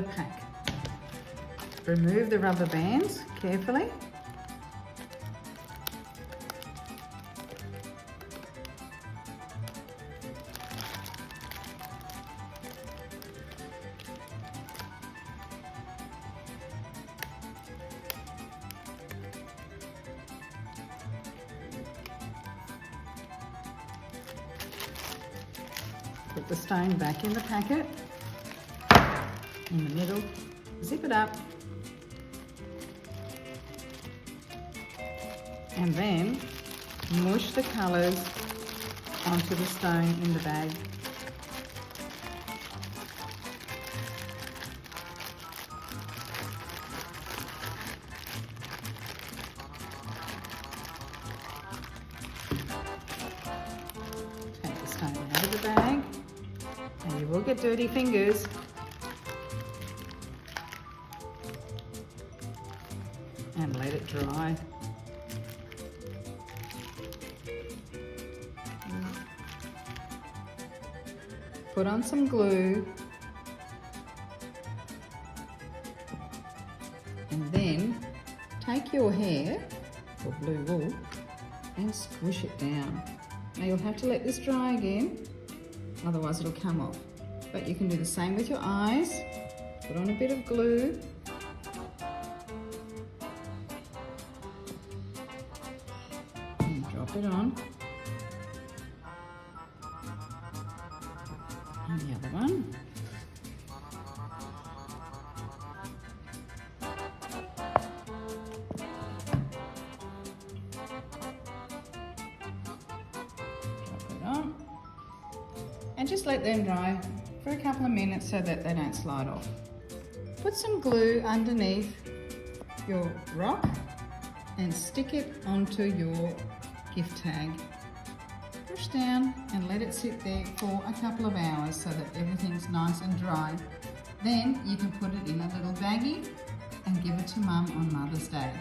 starter pack. Remove the rubber bands carefully. Put the stone back in the packet, in the middle, zip it up, and then mush the colours onto the stone in the bag. Take the stone out of the bag, and you will get dirty fingers. And let it dry. Put on some glue, and then take your hair or blue wool and squish it down. Now you'll have to let this dry again, otherwise it'll come off. But you can do the same with your eyes. Put on a bit of glue. And drop it on. And the other one. Drop it on. And just let them dry for a couple of minutes so that they don't slide off. Put some glue underneath your rock and stick it onto your gift tag. Push down and let it sit there for a couple of hours so that everything's nice and dry. Then you can put it in a little baggie and give it to Mum on Mother's Day.